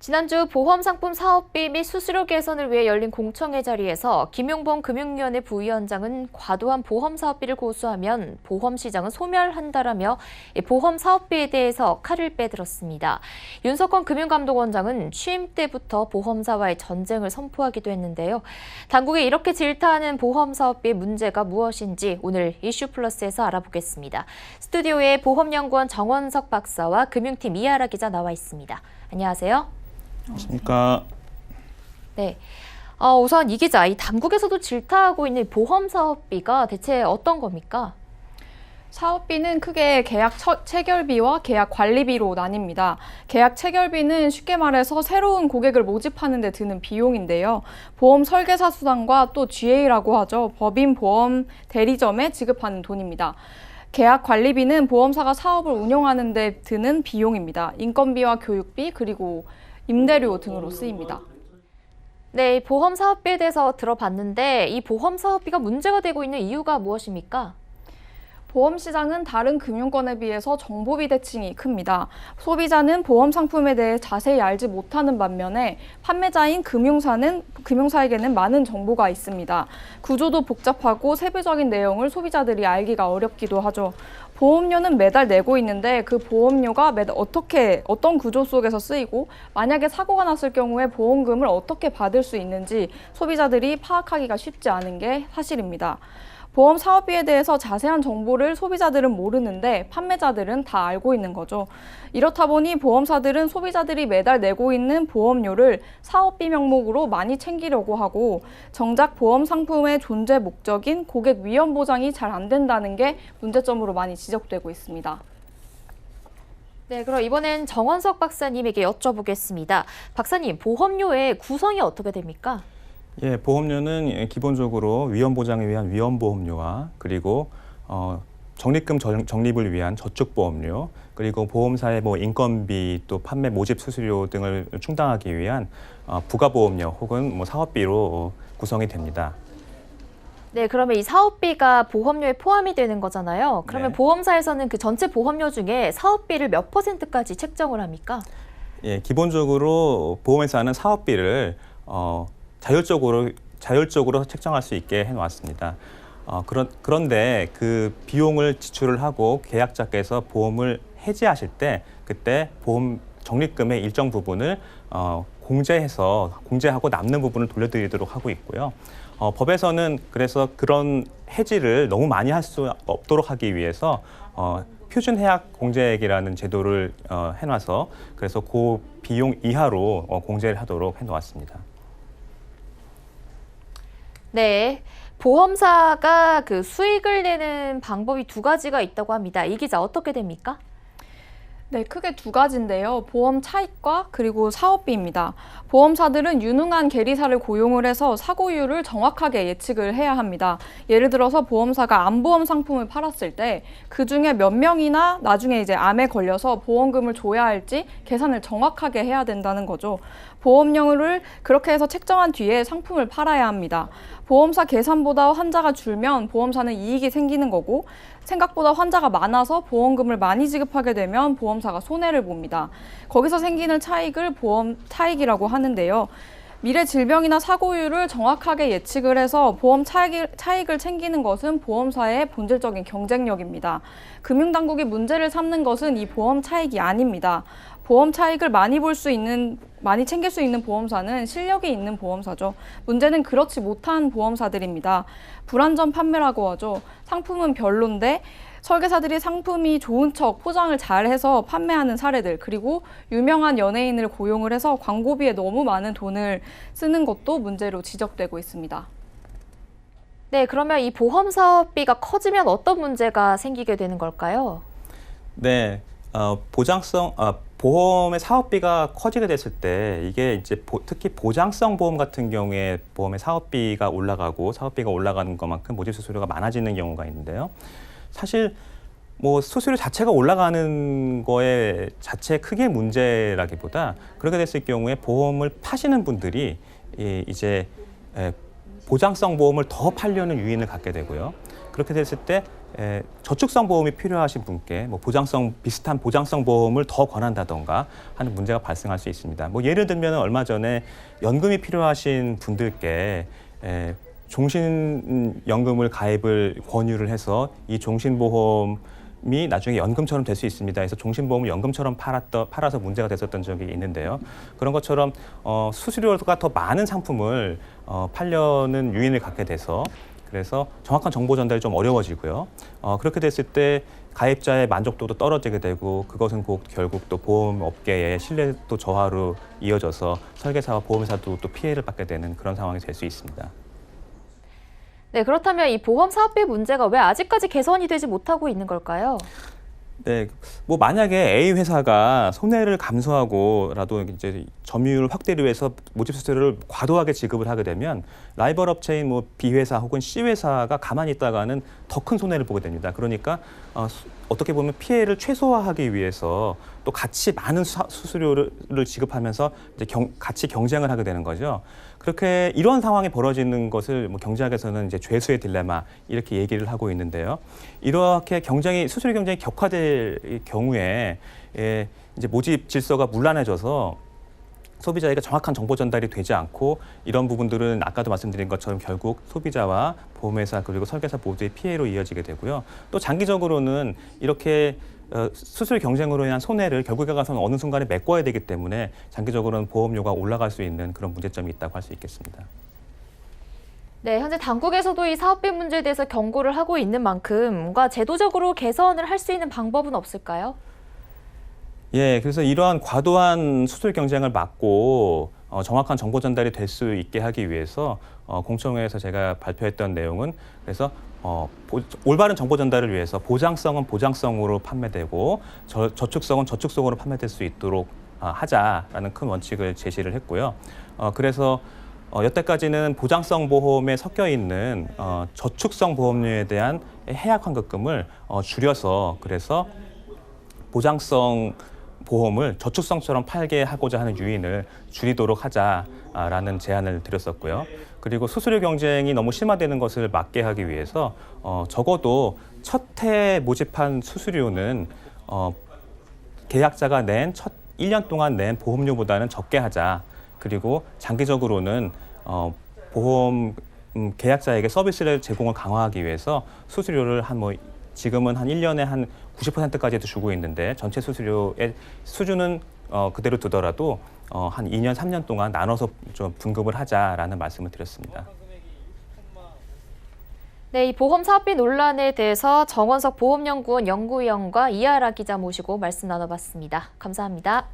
지난주 보험상품 사업비 및 수수료 개선을 위해 열린 공청회 자리에서 김용범 금융위원회 부위원장은 과도한 보험 사업비를 고수하면 보험 시장은 소멸한다라며 보험 사업비에 대해서 칼을 빼들었습니다. 윤석권 금융감독원장은 취임 때부터 보험사와의 전쟁을 선포하기도 했는데요. 당국이 이렇게 질타하는 보험 사업비의 문제가 무엇인지 오늘 이슈플러스에서 알아보겠습니다. 스튜디오에 보험연구원 정원석 박사와 금융팀 이하라 기자 나와 있습니다. 안녕하세요. 안녕하십니까. 네. 우선 이 기자, 이 당국에서도 질타하고 있는 보험 사업비가 대체 어떤 겁니까? 사업비는 크게 계약 체결비와 계약 관리비로 나뉩니다. 계약 체결비는 쉽게 말해서 새로운 고객을 모집하는 데 드는 비용인데요. 보험 설계사 수당과 또 GA라고 하죠. 법인 보험 대리점에 지급하는 돈입니다. 계약 관리비는 보험사가 사업을 운영하는 데 드는 비용입니다. 인건비와 교육비 그리고 임대료 등으로 쓰입니다. 네, 보험 사업비에 대해서 들어봤는데 이 보험 사업비가 문제가 되고 있는 이유가 무엇입니까? 보험 시장은 다른 금융권에 비해서 정보 비대칭이 큽니다. 소비자는 보험 상품에 대해 자세히 알지 못하는 반면에 판매자인 금융사에게는 많은 정보가 있습니다. 구조도 복잡하고 세부적인 내용을 소비자들이 알기가 어렵기도 하죠. 보험료는 매달 내고 있는데 그 보험료가 매달 어떤 구조 속에서 쓰이고 만약에 사고가 났을 경우에 보험금을 어떻게 받을 수 있는지 소비자들이 파악하기가 쉽지 않은 게 사실입니다. 보험 사업비에 대해서 자세한 정보를 소비자들은 모르는데 판매자들은 다 알고 있는 거죠. 이렇다 보니 보험사들은 소비자들이 매달 내고 있는 보험료를 사업비 명목으로 많이 챙기려고 하고 정작 보험 상품의 존재 목적인 고객 위험 보장이 잘 안 된다는 게 문제점으로 많이 지적되고 있습니다. 네, 그럼 이번엔 정원석 박사님에게 여쭤보겠습니다. 박사님, 보험료의 구성이 어떻게 됩니까? 예, 보험료는 기본적으로 위험 보장을 위한 위험보험료와 그리고 적립금 적립을 위한 저축보험료, 그리고 보험사의 인건비 또 판매 모집 수수료 등을 충당하기 위한 부가보험료 혹은 사업비로 구성이 됩니다. 네, 그러면 이 사업비가 보험료에 포함이 되는 거잖아요. 그러면 네. 보험사에서는 그 전체 보험료 중에 사업비를 몇 %까지 책정을 합니까? 예, 기본적으로 보험회사는 사업비를 자율적으로 책정할 수 있게 해놓았습니다. 그런데 그 비용을 지출을 하고 계약자께서 보험을 해지하실 때 그때 보험 적립금의 일정 부분을 공제하고 남는 부분을 돌려드리도록 하고 있고요. 법에서는 그래서 그런 해지를 너무 많이 할 수 없도록 하기 위해서 표준 해약 공제액이라는 제도를 해놔서 그래서 그 비용 이하로 공제를 하도록 해놓았습니다. 네, 보험사가 그 수익을 내는 방법이 두 가지가 있다고 합니다. 이 기자 어떻게 됩니까? 네, 크게 두 가지인데요. 보험 차익과 그리고 사업비입니다. 보험사들은 유능한 계리사를 고용을 해서 사고율을 정확하게 예측을 해야 합니다. 예를 들어서 보험사가 암보험 상품을 팔았을 때 그중에 몇 명이나 나중에 이제 암에 걸려서 보험금을 줘야 할지 계산을 정확하게 해야 된다는 거죠. 보험료를 그렇게 해서 책정한 뒤에 상품을 팔아야 합니다. 보험사 계산보다 환자가 줄면 보험사는 이익이 생기는 거고 생각보다 환자가 많아서 보험금을 많이 지급하게 되면 보험사가 손해를 봅니다. 거기서 생기는 차익을 보험 차익이라고 하는데요. 미래 질병이나 사고율을 정확하게 예측을 해서 보험 차익을 챙기는 것은 보험사의 본질적인 경쟁력입니다. 금융당국이 문제를 삼는 것은 이 보험 차익이 아닙니다. 보험 차익을 많이 챙길 수 있는 보험사는 실력이 있는 보험사죠. 문제는 그렇지 못한 보험사들입니다. 불안전 판매라고 하죠. 상품은 별론데 설계사들이 상품이 좋은 척 포장을 잘해서 판매하는 사례들, 그리고 유명한 연예인을 고용을 해서 광고비에 너무 많은 돈을 쓰는 것도 문제로 지적되고 있습니다. 네, 그러면 이 보험 사업비가 커지면 어떤 문제가 생기게 되는 걸까요? 네, 보험의 사업비가 커지게 됐을 때 이게 이제 특히 보장성 보험 같은 경우에 보험의 사업비가 올라가는 것만큼 모집 수수료가 많아지는 경우가 있는데요. 사실 수수료 자체가 올라가는 거에 자체 크게 문제라기보다 그렇게 됐을 경우에 보험을 파시는 분들이 이제 보장성 보험을 더 팔려는 유인을 갖게 되고요. 그렇게 됐을 때 저축성 보험이 필요하신 분께 뭐 비슷한 보장성 보험을 더 권한다던가 하는 문제가 발생할 수 있습니다. 뭐 예를 들면 얼마 전에 연금이 필요하신 분들께 종신연금을 가입을 권유를 해서 이 종신보험이 나중에 연금처럼 될 수 있습니다. 그래서 종신보험을 연금처럼 팔아서 문제가 됐었던 적이 있는데요. 그런 것처럼 수수료가 더 많은 상품을 팔려는 유인을 갖게 돼서 그래서 정확한 정보 전달이 좀 어려워지고요. 그렇게 됐을 때 가입자의 만족도도 떨어지게 되고 그것은 결국 또 보험업계의 신뢰도 저하로 이어져서 설계사와 보험사도 또 피해를 받게 되는 그런 상황이 될 수 있습니다. 네, 그렇다면 이 보험 사업비 문제가 왜 아직까지 개선이 되지 못하고 있는 걸까요? 네, 뭐 만약에 A 회사가 손해를 감수하고라도 이제 점유율 확대를 위해서 모집 수수료를 과도하게 지급을 하게 되면 라이벌 업체인 뭐 B 회사 혹은 C 회사가 가만히 있다가는 더 큰 손해를 보게 됩니다. 그러니까 어떻게 보면 피해를 최소화하기 위해서 또 같이 많은 수수료를 지급하면서 이제 같이 경쟁을 하게 되는 거죠. 그렇게 이런 상황이 벌어지는 것을 뭐 경제학에서는 이제 죄수의 딜레마 이렇게 얘기를 하고 있는데요. 이렇게 수수료 경쟁이 격화될 경우에 이제 모집 질서가 문란해져서 소비자에게 정확한 정보 전달이 되지 않고 이런 부분들은 아까도 말씀드린 것처럼 결국 소비자와 보험회사 그리고 설계사 모두의 피해로 이어지게 되고요. 또 장기적으로는 이렇게 수수료 경쟁으로 인한 손해를 결국에 가서는 어느 순간에 메꿔야 되기 때문에 장기적으로는 보험료가 올라갈 수 있는 그런 문제점이 있다고 할 수 있겠습니다. 네, 현재 당국에서도 이 사업비 문제에 대해서 경고를 하고 있는 만큼 뭔가 제도적으로 개선을 할 수 있는 방법은 없을까요? 예, 그래서 이러한 과도한 수수료 경쟁을 막고 정확한 정보 전달이 될 수 있게 하기 위해서 공청회에서 제가 발표했던 내용은 그래서 올바른 정보 전달을 위해서 보장성은 보장성으로 판매되고 저축성은 저축성으로 판매될 수 있도록 하자라는 큰 원칙을 제시를 했고요. 그래서 여태까지는 보장성 보험에 섞여 있는 저축성 보험료에 대한 해약 환급금을 줄여서 그래서 보장성 보험을 저축성처럼 팔게 하고자 하는 유인을 줄이도록 하자라는 제안을 드렸었고요. 그리고 수수료 경쟁이 너무 심화되는 것을 막게 하기 위해서 적어도 첫 해 모집한 수수료는 계약자가 낸 첫 1년 동안 낸 보험료보다는 적게 하자. 그리고 장기적으로는 보험 계약자에게 서비스를 제공을 강화하기 위해서 수수료를 지금은 한 1년에 한 90%까지도 주고 있는데 전체 수수료의 수준은 그대로 두더라도 한 2년, 3년 동안 나눠서 좀 분급을 하자라는 말씀을 드렸습니다. 네, 이 보험 사업비 논란에 대해서 정원석 보험연구원 연구위원과 이하라 기자 모시고 말씀 나눠봤습니다. 감사합니다.